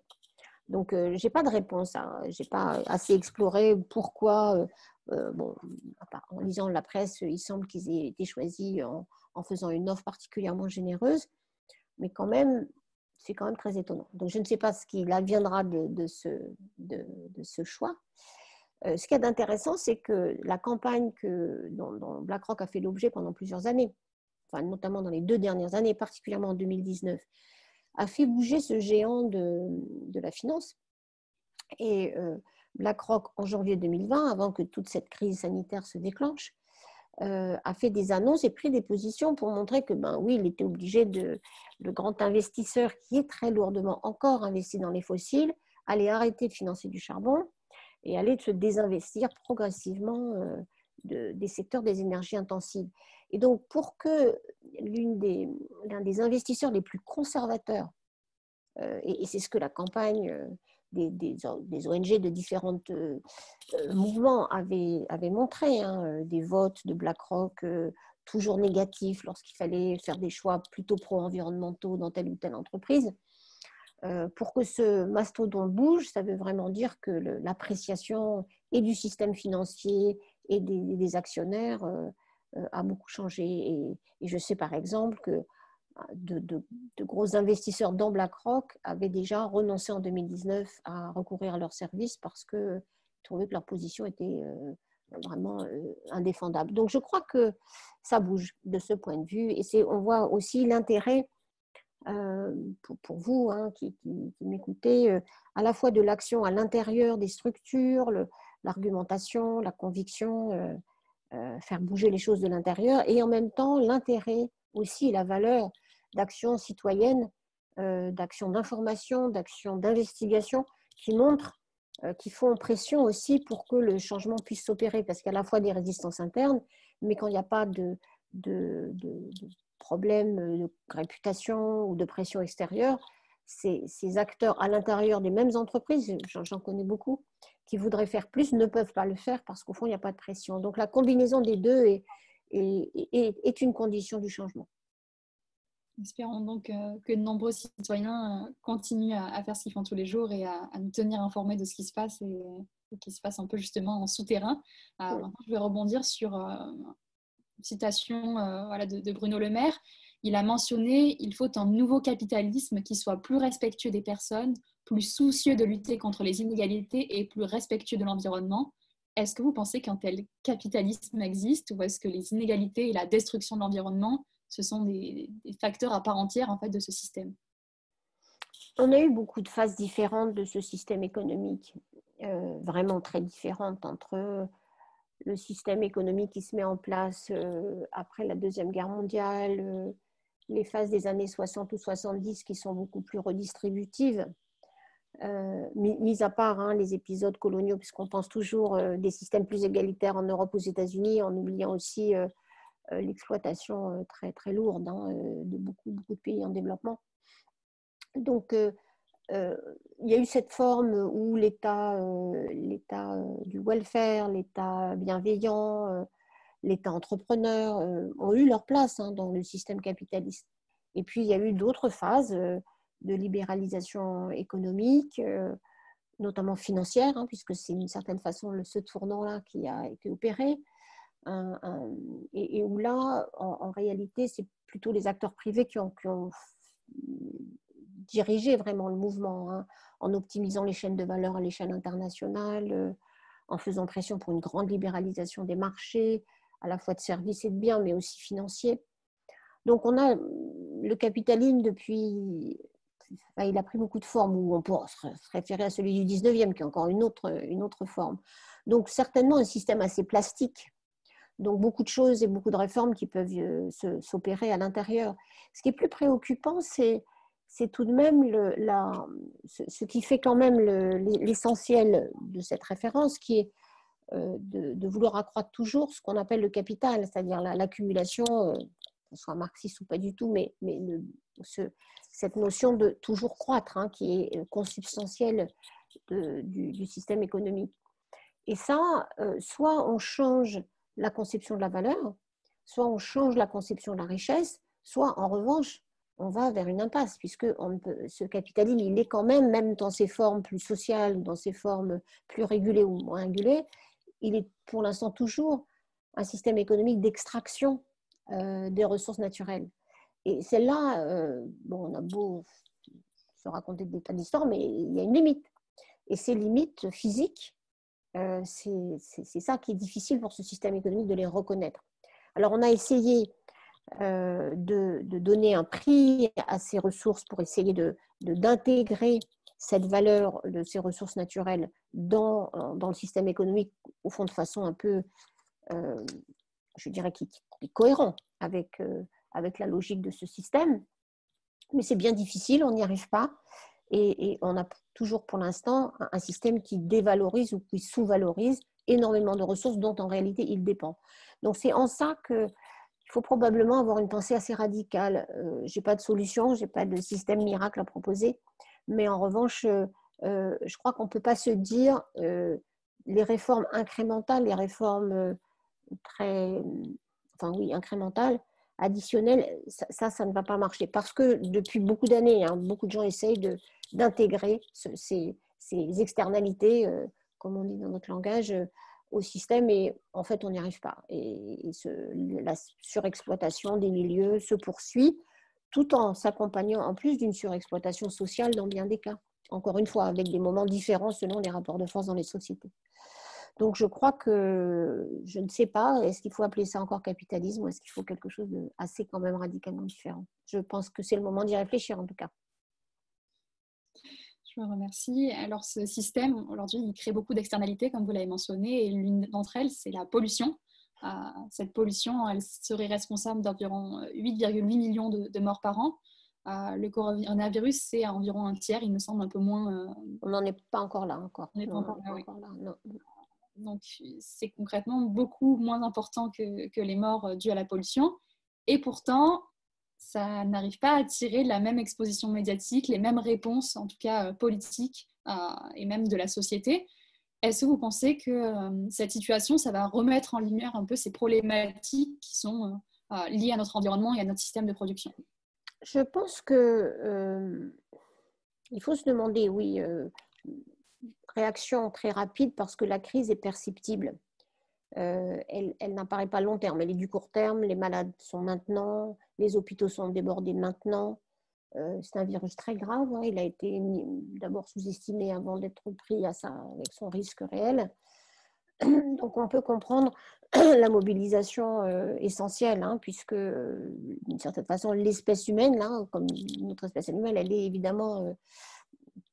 Speaker 2: Donc, je n'ai pas de réponse. Je n'ai pas assez exploré pourquoi. Bon, en lisant la presse, il semble qu'ils aient été choisis en faisant une offre particulièrement généreuse. Mais quand même, c'est quand même très étonnant. Donc, je ne sais pas ce qu'il adviendra de ce choix. Ce qu'il y a d'intéressant, c'est que la campagne dont BlackRock a fait l'objet pendant plusieurs années, enfin, notamment dans les 2 dernières années, particulièrement en 2019, a fait bouger ce géant de la finance. Et BlackRock, en janvier 2020, avant que toute cette crise sanitaire se déclenche, a fait des annonces et pris des positions pour montrer que, oui, il était obligé le grand investisseur qui est très lourdement encore investi dans les fossiles, allait arrêter de financer du charbon et allait se désinvestir progressivement des secteurs des énergies intensives. Et donc, pour que l'un des investisseurs les plus conservateurs, et c'est ce que la campagne des ONG de différents mouvements avait montré, des votes de BlackRock toujours négatifs lorsqu'il fallait faire des choix plutôt pro-environnementaux dans telle ou telle entreprise. Pour que ce mastodonte bouge, ça veut vraiment dire que l'appréciation et du système financier et des actionnaire a beaucoup changé. Et je sais par exemple que de gros investisseurs dans BlackRock avaient déjà renoncé en 2019 à recourir à leurs services parce qu'ils trouvaient que leur position était vraiment indéfendable. Donc je crois que ça bouge de ce point de vue. Et on voit aussi l'intérêt pour vous qui m'écoutez, à la fois de l'action à l'intérieur des structures, l'argumentation, la conviction, faire bouger les choses de l'intérieur, et en même temps l'intérêt aussi et la valeur d'actions citoyennes, d'actions d'information, d'actions d'investigation qui montrent, qui font pression aussi pour que le changement puisse s'opérer, parce qu'il y a à la fois des résistances internes, mais quand il n'y a pas de problèmes de réputation ou de pression extérieure, ces acteurs à l'intérieur des mêmes entreprises, j'en connais beaucoup, qui voudraient faire plus ne peuvent pas le faire parce qu'au fond, il n'y a pas de pression. Donc la combinaison des deux est une condition du changement.
Speaker 1: Espérons donc que de nombreux citoyens continuent à faire ce qu'ils font tous les jours et à nous tenir informés de ce qui se passe et qui se passe un peu justement en souterrain. Maintenant, je vais rebondir sur une citation voilà, de Bruno Le Maire. Il a mentionné: il faut un nouveau capitalisme qui soit plus respectueux des personnes, plus soucieux de lutter contre les inégalités et plus respectueux de l'environnement. Est-ce que vous pensez qu'un tel capitalisme existe, ou est-ce que les inégalités et la destruction de l'environnement, ce sont des facteurs à part entière en fait, de ce système?
Speaker 2: On a eu beaucoup de phases différentes de ce système économique, vraiment très différentes entre le système économique qui se met en place après la Deuxième Guerre mondiale, les phases des années 60 ou 70 qui sont beaucoup plus redistributives, mis à part les épisodes coloniaux, puisqu'on pense toujours des systèmes plus égalitaires en Europe, aux États-Unis, en oubliant aussi l'exploitation très, très lourde de beaucoup, beaucoup de pays en développement. Donc, il y a eu cette forme où l'État du welfare, l'État bienveillant, l'État entrepreneur ont eu leur place dans le système capitaliste. Et puis, il y a eu d'autres phases de libéralisation économique, notamment financière, puisque c'est d'une certaine façon ce tournant-là qui a été opéré, et où là, en réalité, c'est plutôt les acteurs privés qui ont dirigé vraiment le mouvement, en optimisant les chaînes de valeur à l'échelle internationale, en faisant pression pour une grande libéralisation des marchés, à la fois de services et de biens, mais aussi financiers. Donc on a le capitalisme depuis, il a pris beaucoup de formes, où on pourrait se référer à celui du 19e, qui est encore une autre forme. Donc certainement un système assez plastique, donc beaucoup de choses et beaucoup de réformes qui peuvent s'opérer à l'intérieur. Ce qui est plus préoccupant, c'est tout de même ce qui fait quand même l'essentiel de cette référence, qui est de vouloir accroître toujours ce qu'on appelle le capital, c'est-à-dire l'accumulation, qu'on soit marxiste ou pas du tout, mais cette notion de toujours croître, qui est consubstantielle du système économique. Et ça, soit on change la conception de la valeur, soit on change la conception de la richesse, soit en revanche, on va vers une impasse, puisque ce capitalisme, il est quand même dans ses formes plus sociales, dans ses formes plus régulées ou moins régulées, il est pour l'instant toujours un système économique d'extraction des ressources naturelles. Et celle-là, on a beau se raconter des tas d'histoires, mais il y a une limite. Et ces limites physiques, c'est ça qui est difficile pour ce système économique de les reconnaître. Alors, on a essayé de donner un prix à ces ressources pour essayer d'intégrer cette valeur de ces ressources naturelles dans le système économique, au fond, de façon un peu, je dirais, qui est cohérent avec la logique de ce système. Mais c'est bien difficile, on n'y arrive pas. Et on a toujours pour l'instant un système qui dévalorise ou qui sous-valorise énormément de ressources dont en réalité il dépend. Donc c'est en ça qu'il faut probablement avoir une pensée assez radicale. Je n'ai pas de solution, je n'ai pas de système miracle à proposer, mais en revanche, je crois qu'on ne peut pas se dire les réformes incrémentales, les réformes incrémentales, additionnelles, ça ne va pas marcher. Parce que depuis beaucoup d'années, beaucoup de gens essayent d'intégrer ces externalités, comme on dit dans notre langage, au système, et en fait, on n'y arrive pas. Et la surexploitation des milieux se poursuit, tout en s'accompagnant en plus d'une surexploitation sociale dans bien des cas. Encore une fois, avec des moments différents selon les rapports de force dans les sociétés. Donc, je crois que, je ne sais pas, est-ce qu'il faut appeler ça encore capitalisme, ou est-ce qu'il faut quelque chose d'assez quand même radicalement différent? Je pense que c'est le moment d'y réfléchir, en tout cas.
Speaker 1: Je vous remercie. Alors, ce système, aujourd'hui, il crée beaucoup d'externalités, comme vous l'avez mentionné, et l'une d'entre elles, c'est la pollution. Cette pollution, elle serait responsable d'environ 8,8 millions de morts par an. Le coronavirus, c'est environ un tiers, il me semble un peu moins.
Speaker 2: On n'en est pas encore là, encore.
Speaker 1: On n'est pas encore là, oui.
Speaker 2: Non.
Speaker 1: Donc, c'est concrètement beaucoup moins important que les morts dues à la pollution. Et pourtant, ça n'arrive pas à attirer la même exposition médiatique, les mêmes réponses, en tout cas politiques, et même de la société. Est-ce que vous pensez que cette situation, ça va remettre en lumière un peu ces problématiques qui sont liées à notre environnement et à notre système de production?
Speaker 2: Je pense que il faut se demander, oui, réaction très rapide parce que la crise est perceptible. Elle n'apparaît pas à long terme, elle est du court terme, les malades sont maintenant, les hôpitaux sont débordés maintenant. C'est un virus très grave, hein. Il a été d'abord sous-estimé avant d'être pris avec son risque réel. Donc on peut comprendre la mobilisation essentielle, hein, puisque d'une certaine façon l'espèce humaine, là, comme notre espèce animale, elle est évidemment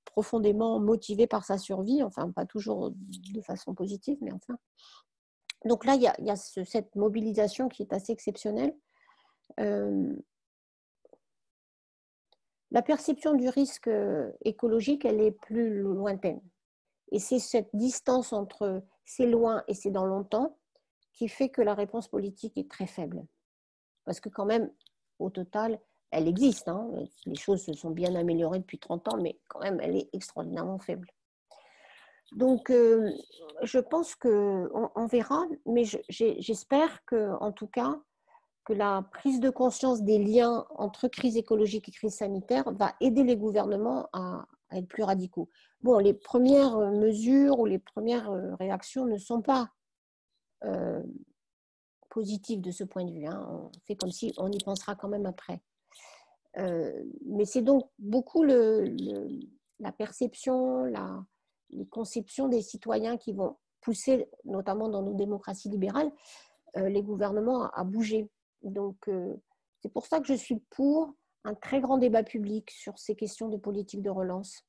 Speaker 2: profondément motivée par sa survie, enfin pas toujours de façon positive, mais enfin. Donc là, il y a cette mobilisation qui est assez exceptionnelle. La perception du risque écologique, elle est plus lointaine. Et c'est cette distance entre c'est loin et c'est dans longtemps qui fait que la réponse politique est très faible. Parce que quand même, au total, elle existe, hein. Les choses se sont bien améliorées depuis 30 ans, mais quand même, elle est extraordinairement faible. Donc, je pense qu'on verra, mais j'espère qu'en tout cas, que la prise de conscience des liens entre crise écologique et crise sanitaire va aider les gouvernements à être plus radicaux. Bon, les premières mesures ou les premières réactions ne sont pas positives de ce point de vue, hein. On fait comme si on y pensera quand même après. Mais c'est donc beaucoup la perception, les conceptions des citoyens qui vont pousser, notamment dans nos démocraties libérales, les gouvernements à bouger. Donc, c'est pour ça que je suis pour un très grand débat public sur ces questions de politique de relance.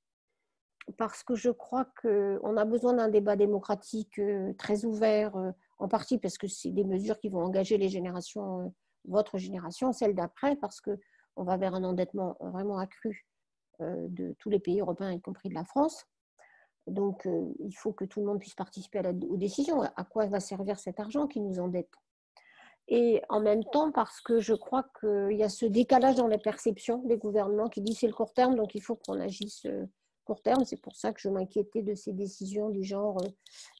Speaker 2: Parce que je crois qu'on a besoin d'un débat démocratique très ouvert, en partie parce que c'est des mesures qui vont engager les générations, votre génération, celle d'après, parce qu'on va vers un endettement vraiment accru de tous les pays européens, y compris de la France. Donc, il faut que tout le monde puisse participer aux décisions. À quoi va servir cet argent qui nous endette? Et en même temps, parce que je crois qu'il y a ce décalage dans les perceptions des gouvernements qui disent c'est le court terme, donc il faut qu'on agisse court terme. C'est pour ça que je m'inquiétais de ces décisions du genre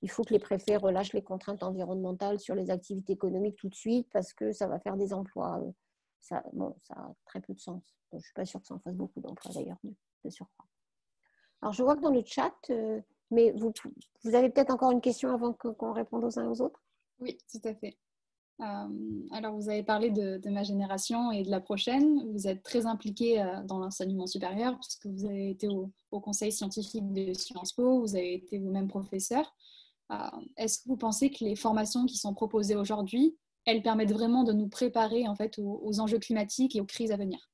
Speaker 2: il faut que les préfets relâchent les contraintes environnementales sur les activités économiques tout de suite parce que ça va faire des emplois. Ça a très peu de sens. Donc, je ne suis pas sûre que ça en fasse beaucoup d'emplois d'ailleurs, de surcroît. Alors, je vois que dans le chat, mais vous avez peut-être encore une question avant qu'on réponde aux uns aux autres?
Speaker 1: Oui, tout à fait. Alors, vous avez parlé de ma génération et de la prochaine. Vous êtes très impliqué dans l'enseignement supérieur puisque vous avez été au conseil scientifique de Sciences Po, vous avez été vous-même professeur. Est-ce que vous pensez que les formations qui sont proposées aujourd'hui, elles permettent vraiment de nous préparer en fait aux enjeux climatiques et aux crises à venir?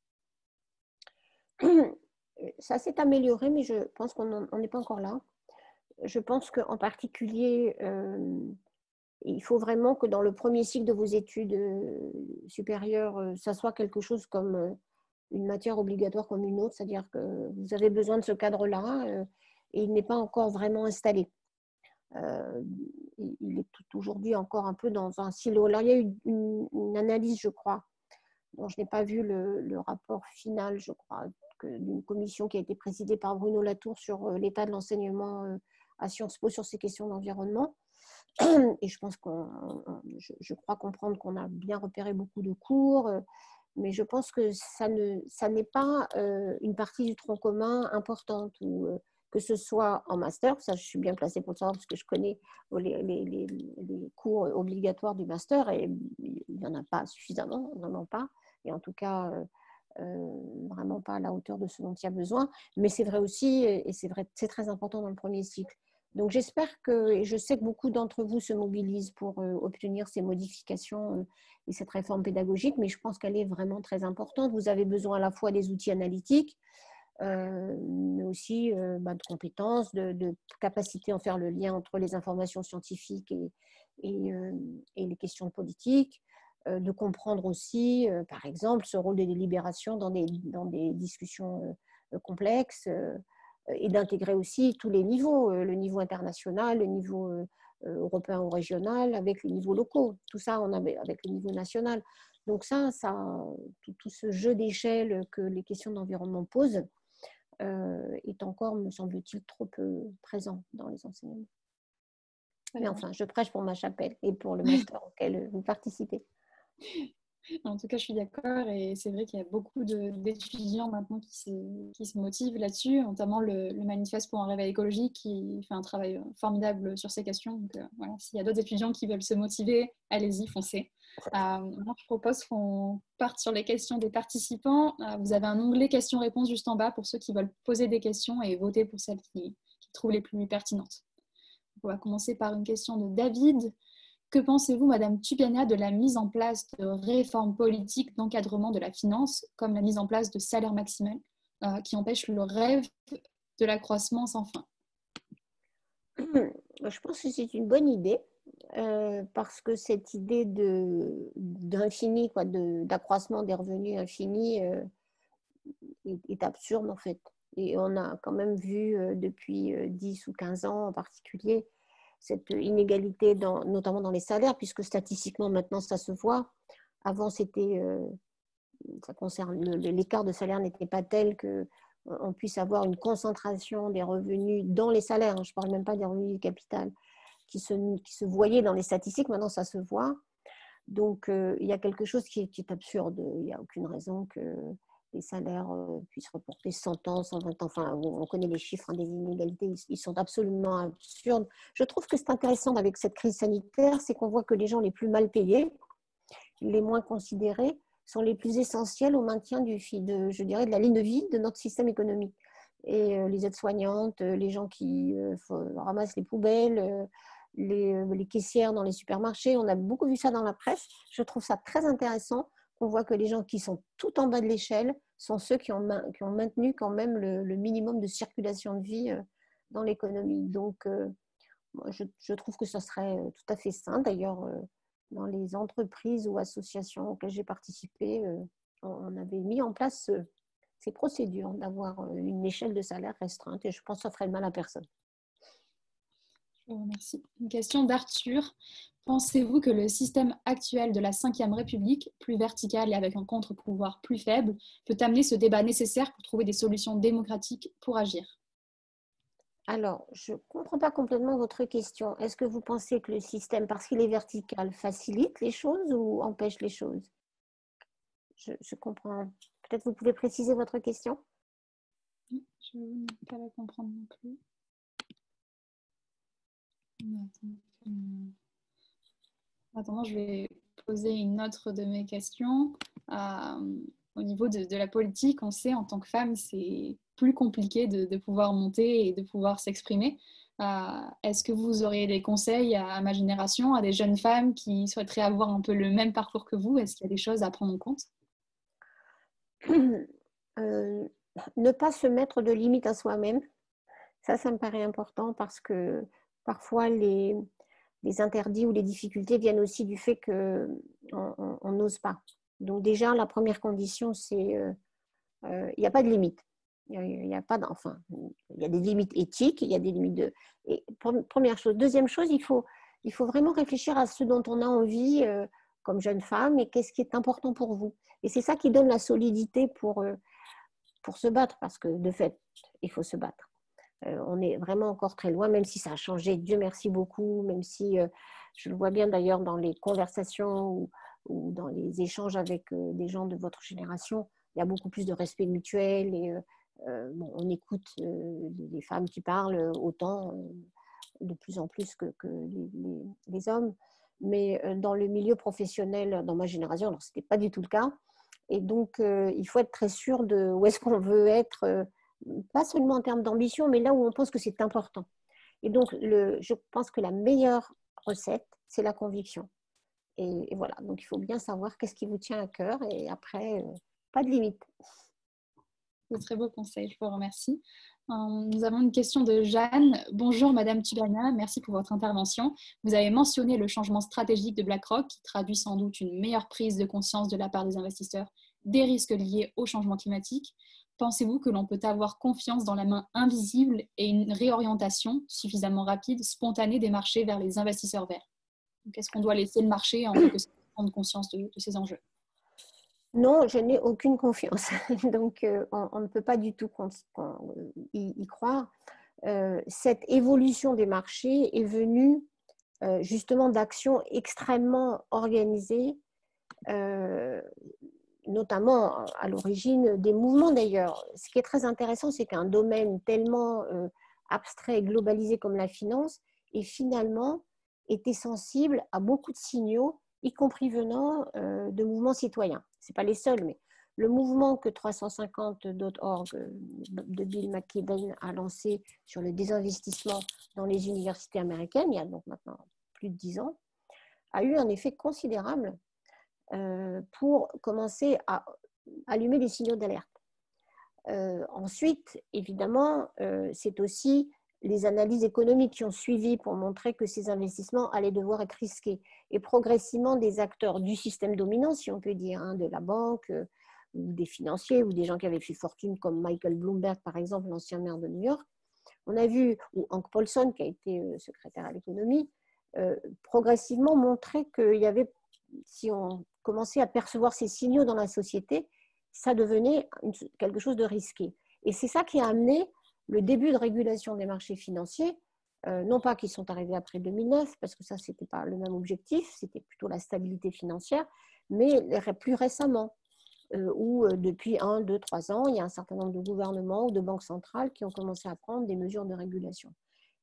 Speaker 2: Ça s'est amélioré, mais je pense qu'on n'est pas encore là. Je pense qu'en particulier, il faut vraiment que dans le premier cycle de vos études supérieures, ça soit quelque chose comme une matière obligatoire comme une autre, c'est-à-dire que vous avez besoin de ce cadre-là et il n'est pas encore vraiment installé. Il est aujourd'hui encore un peu dans un silo. Alors, il y a eu une analyse, je crois, dont je n'ai pas vu le rapport final, je crois, d'une commission qui a été présidée par Bruno Latour sur l'état de l'enseignement à Sciences Po sur ces questions d'environnement. Et je pense je crois comprendre qu'on a bien repéré beaucoup de cours, mais je pense que ça n'est pas une partie du tronc commun importante, ou que ce soit en master, ça je suis bien placée pour le savoir parce que je connais les cours obligatoires du master et il n'y en a pas suffisamment, vraiment pas, et en tout cas vraiment pas à la hauteur de ce dont il y a besoin, mais c'est vrai aussi, et c'est vrai, c'est très important dans le premier cycle. Donc j'espère et je sais que beaucoup d'entre vous se mobilisent pour obtenir ces modifications et cette réforme pédagogique, mais je pense qu'elle est vraiment très importante. Vous avez besoin à la fois des outils analytiques, mais aussi de compétences, de capacité à faire le lien entre les informations scientifiques et les questions politiques, de comprendre aussi, par exemple, ce rôle des délibérations dans des discussions complexes, et d'intégrer aussi tous les niveaux, le niveau international, le niveau européen ou régional, avec les niveaux locaux. Tout ça, on avait avec le niveau national. Donc tout ce jeu d'échelle que les questions d'environnement posent est encore, me semble-t-il, trop peu présent dans les enseignements. Mais enfin, je prêche pour ma chapelle et pour le master auquel vous participez.
Speaker 1: En tout cas, je suis d'accord et c'est vrai qu'il y a beaucoup d'étudiants maintenant qui se motivent là-dessus, notamment le Manifeste pour un réveil écologique qui fait un travail formidable sur ces questions. Donc voilà, s'il y a d'autres étudiants qui veulent se motiver, allez-y, foncez. Moi, je propose qu'on parte sur les questions des participants. Vous avez un onglet questions-réponses juste en bas pour ceux qui veulent poser des questions et voter pour celles qui trouvent les plus pertinentes. On va commencer par une question de David. Que pensez-vous, Madame Tubiana, de la mise en place de réformes politiques d'encadrement de la finance, comme la mise en place de salaires maximaux, qui empêchent le rêve de l'accroissement sans fin?
Speaker 2: Je pense que c'est une bonne idée, parce que cette idée d'infini, d'accroissement des revenus infinis, est absurde en fait. Et on a quand même vu depuis 10 ou 15 ans en particulier cette inégalité, notamment dans les salaires, puisque statistiquement maintenant ça se voit. Avant, ça concerne l'écart de salaire n'était pas tel que on puisse avoir une concentration des revenus dans les salaires. Je ne parle même pas des revenus du capital qui se voyaient dans les statistiques. Maintenant, ça se voit. Donc, il y a quelque chose qui est absurde. Il n'y a aucune raison que les salaires puissent reporter 100 ans, 120 ans. Enfin, on connaît les chiffres des inégalités. Ils sont absolument absurdes. Je trouve que c'est intéressant avec cette crise sanitaire, c'est qu'on voit que les gens les plus mal payés, les moins considérés, sont les plus essentiels au maintien je dirais, de la ligne de vie de notre système économique. Et les aides-soignantes, les gens qui ramassent les poubelles, les caissières dans les supermarchés, on a beaucoup vu ça dans la presse. Je trouve ça très intéressant qu'on voit que les gens qui sont tout en bas de l'échelle sont ceux qui ont maintenu quand même le minimum de circulation de vie dans l'économie. Donc, je trouve que ce serait tout à fait sain. D'ailleurs, dans les entreprises ou associations auxquelles j'ai participé, on avait mis en place ces procédures d'avoir une échelle de salaire restreinte et je pense que ça ferait de mal à personne.
Speaker 1: Je vous remercie. Une question d'Arthur. Pensez-vous que le système actuel de la Ve République, plus vertical et avec un contre-pouvoir plus faible, peut amener ce débat nécessaire pour trouver des solutions démocratiques pour agir?
Speaker 2: Alors, je ne comprends pas complètement votre question. Est-ce que vous pensez que le système, parce qu'il est vertical, facilite les choses ou empêche les choses? Je comprends. Peut-être vous pouvez préciser votre question?
Speaker 1: Je ne vais pas la comprendre non plus. Attends, je vais poser une autre de mes questions. Au niveau de la politique, on sait en tant que femme, c'est plus compliqué de pouvoir monter et de pouvoir s'exprimer. Est-ce que vous auriez des conseils à ma génération, à des jeunes femmes qui souhaiteraient avoir un peu le même parcours que vous? Est-ce qu'il y a des choses à prendre en compte?
Speaker 2: Ne pas se mettre de limites à soi-même, ça me paraît important parce que parfois les interdits ou les difficultés viennent aussi du fait qu'on n'ose pas. Donc déjà, la première condition, c'est il n'y a pas de limite. Il y a pas enfin, il y a des limites éthiques, il y a des limites de... Et première chose. Deuxième chose, il faut vraiment réfléchir à ce dont on a envie comme jeune femme et qu'est-ce qui est important pour vous. Et c'est ça qui donne la solidité pour se battre, parce que de fait, il faut se battre. On est vraiment encore très loin, même si ça a changé, Dieu merci beaucoup, même si je le vois bien d'ailleurs dans les conversations ou dans les échanges avec des gens de votre génération, il y a beaucoup plus de respect mutuel et bon, on écoute les femmes qui parlent autant de plus en plus que les hommes. Mais dans le milieu professionnel, dans ma génération, alors ce n'était pas du tout le cas. Et donc, il faut être très sûr de où est-ce qu'on veut être, pas seulement en termes d'ambition, mais là où on pense que c'est important. Et donc, je pense que la meilleure recette, c'est la conviction. Et voilà, donc il faut bien savoir qu'est-ce qui vous tient à cœur et après, pas de limite.
Speaker 1: De très beaux conseils, je vous remercie. Nous avons une question de Jeanne. Bonjour Madame Tubana, merci pour votre intervention. Vous avez mentionné le changement stratégique de BlackRock qui traduit sans doute une meilleure prise de conscience de la part des investisseurs des risques liés au changement climatique. Pensez-vous que l'on peut avoir confiance dans la main invisible et une réorientation suffisamment rapide, spontanée des marchés vers les investisseurs verts? Est-ce qu'on doit laisser le marché en quelque sorte prendre conscience de ces enjeux?
Speaker 2: Non, je n'ai aucune confiance. Donc, on ne peut pas du tout y croire. Cette évolution des marchés est venue justement d'actions extrêmement organisées notamment à l'origine des mouvements d'ailleurs. Ce qui est très intéressant, c'est qu'un domaine tellement abstrait et globalisé comme la finance est finalement été sensible à beaucoup de signaux, y compris venant de mouvements citoyens. Ce n'est pas les seuls, mais le mouvement que 350.org de Bill McKibben a lancé sur le désinvestissement dans les universités américaines, il y a donc maintenant plus de 10 ans, a eu un effet considérable pour commencer à allumer des signaux d'alerte. Ensuite, évidemment, c'est aussi les analyses économiques qui ont suivi pour montrer que ces investissements allaient devoir être risqués. Et progressivement, des acteurs du système dominant, si on peut dire, hein, de la banque, ou des financiers, ou des gens qui avaient fait fortune, comme Michael Bloomberg, par exemple, l'ancien maire de New York, on a vu, ou Hank Paulson, qui a été secrétaire à l'économie, progressivement montrer qu'il y avait, si on commençait à percevoir ces signaux dans la société, ça devenait quelque chose de risqué. Et c'est ça qui a amené le début de régulation des marchés financiers, non pas qu'ils sont arrivés après 2009, parce que ça, ce n'était pas le même objectif, c'était plutôt la stabilité financière, mais plus récemment, où depuis 1, 2, 3 ans, il y a un certain nombre de gouvernements ou de banques centrales qui ont commencé à prendre des mesures de régulation.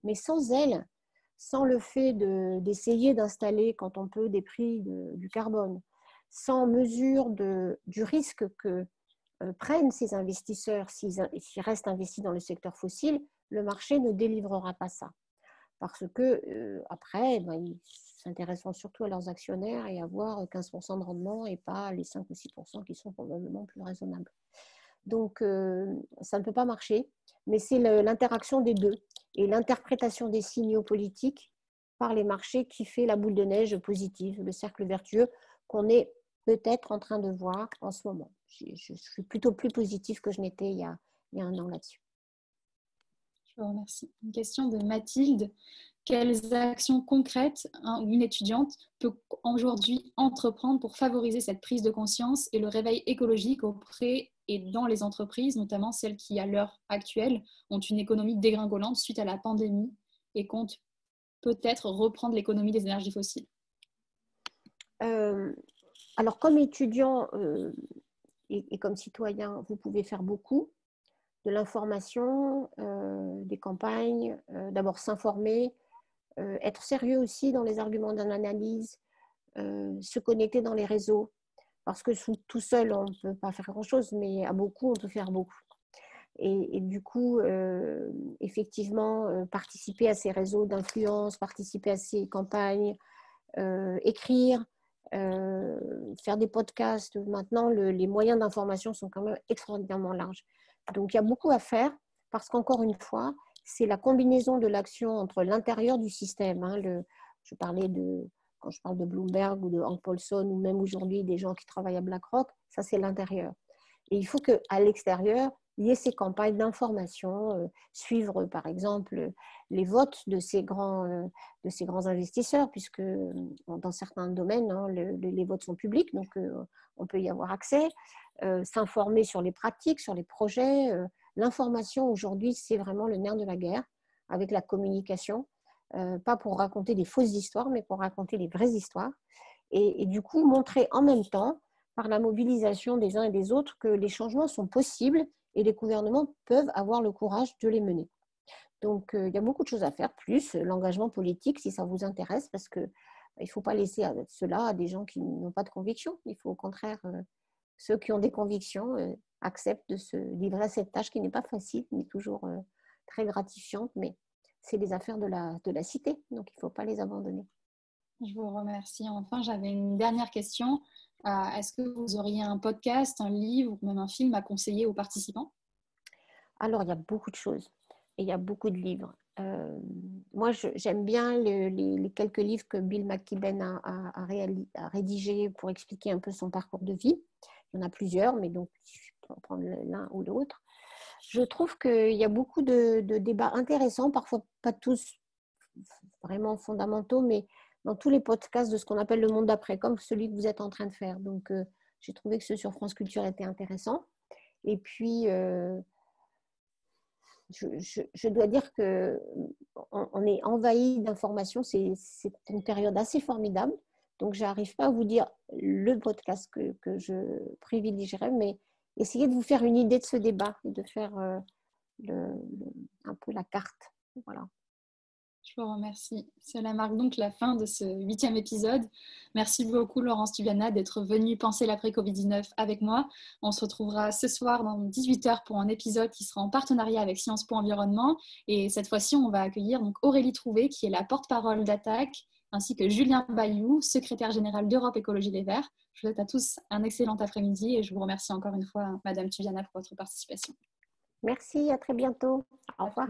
Speaker 2: Mais sans elles, sans le fait d'essayer d'installer, quand on peut, des prix du carbone, sans mesure du risque que prennent ces investisseurs s'ils restent investis dans le secteur fossile, le marché ne délivrera pas ça. Parce que après, ils s'intéresseront surtout à leurs actionnaires et avoir 15% de rendement et pas les 5 ou 6% qui sont probablement plus raisonnables. Donc, ça ne peut pas marcher, mais c'est l'interaction des deux et l'interprétation des signaux politiques par les marchés qui fait la boule de neige positive, le cercle vertueux qu'on est peut-être en train de voir en ce moment. Je suis plutôt plus positive que je n'étais il y a 1 an là-dessus.
Speaker 1: Je vous remercie. Une question de Mathilde. Quelles actions concrètes une étudiante peut aujourd'hui entreprendre pour favoriser cette prise de conscience et le réveil écologique auprès et dans les entreprises, notamment celles qui, à l'heure actuelle, ont une économie dégringolante suite à la pandémie et comptent peut-être reprendre l'économie des énergies fossiles?
Speaker 2: Alors, comme étudiant et comme citoyen, vous pouvez faire beaucoup de l'information, des campagnes, d'abord s'informer, être sérieux aussi dans les arguments d'analyse, se connecter dans les réseaux, parce que tout seul, on ne peut pas faire grand-chose, mais à beaucoup, on peut faire beaucoup. Et du coup, effectivement, participer à ces réseaux d'influence, participer à ces campagnes, écrire, faire des podcasts. Maintenant, les moyens d'information sont quand même extraordinairement larges. Donc, il y a beaucoup à faire parce qu'encore une fois, c'est la combinaison de l'action entre l'intérieur du système. Hein, quand je parle de Bloomberg ou de Hank Paulson ou même aujourd'hui des gens qui travaillent à BlackRock, ça c'est l'intérieur. Et il faut qu'à l'extérieur, il y ait ces campagnes d'information, suivre par exemple les votes de ces grands investisseurs, puisque dans certains domaines, hein, les votes sont publics, donc on peut y avoir accès, s'informer sur les pratiques, sur les projets. L'information aujourd'hui, c'est vraiment le nerf de la guerre avec la communication, pas pour raconter des fausses histoires, mais pour raconter les vraies histoires. Et du coup, montrer en même temps, par la mobilisation des uns et des autres, que les changements sont possibles et les gouvernements peuvent avoir le courage de les mener. Donc, il y a beaucoup de choses à faire, plus l'engagement politique, si ça vous intéresse, parce qu'il ne faut pas laisser cela à des gens qui n'ont pas de conviction. Il faut au contraire, ceux qui ont des convictions acceptent de se livrer à cette tâche qui n'est pas facile, mais toujours très gratifiante, mais c'est les affaires de la cité, donc il ne faut pas les abandonner.
Speaker 1: Je vous remercie. Enfin, j'avais une dernière question. Est-ce que vous auriez un podcast, un livre ou même un film à conseiller aux participants?
Speaker 2: Alors, il y a beaucoup de choses et il y a beaucoup de livres. Moi, j'aime bien les quelques livres que Bill McKibben a rédigés pour expliquer un peu son parcours de vie. Il y en a plusieurs, mais donc, je peux en prendre l'un ou l'autre. Je trouve qu'il y a beaucoup de débats intéressants, parfois pas tous vraiment fondamentaux, mais dans tous les podcasts de ce qu'on appelle le monde d'après, comme celui que vous êtes en train de faire. Donc, j'ai trouvé que ceux sur France Culture étaient intéressants. Et puis, je dois dire qu'on est envahi d'informations. C'est une période assez formidable. Donc, je n'arrive pas à vous dire le podcast que je privilégierais, mais essayez de vous faire une idée de ce débat et de faire un peu la carte. Voilà.
Speaker 1: Je vous remercie. Cela marque donc la fin de ce 8e épisode. Merci beaucoup Laurence Tubiana d'être venue penser l'après-Covid-19 avec moi. On se retrouvera ce soir dans 18h pour un épisode qui sera en partenariat avec Sciences Po Environnement. Et cette fois-ci, on va accueillir donc Aurélie Trouvé, qui est la porte-parole d'Attaque, ainsi que Julien Bayou, secrétaire général d'Europe Écologie Les Verts. Je vous souhaite à tous un excellent après-midi et je vous remercie encore une fois, Madame Tubiana, pour votre participation.
Speaker 2: Merci, à très bientôt. Au revoir.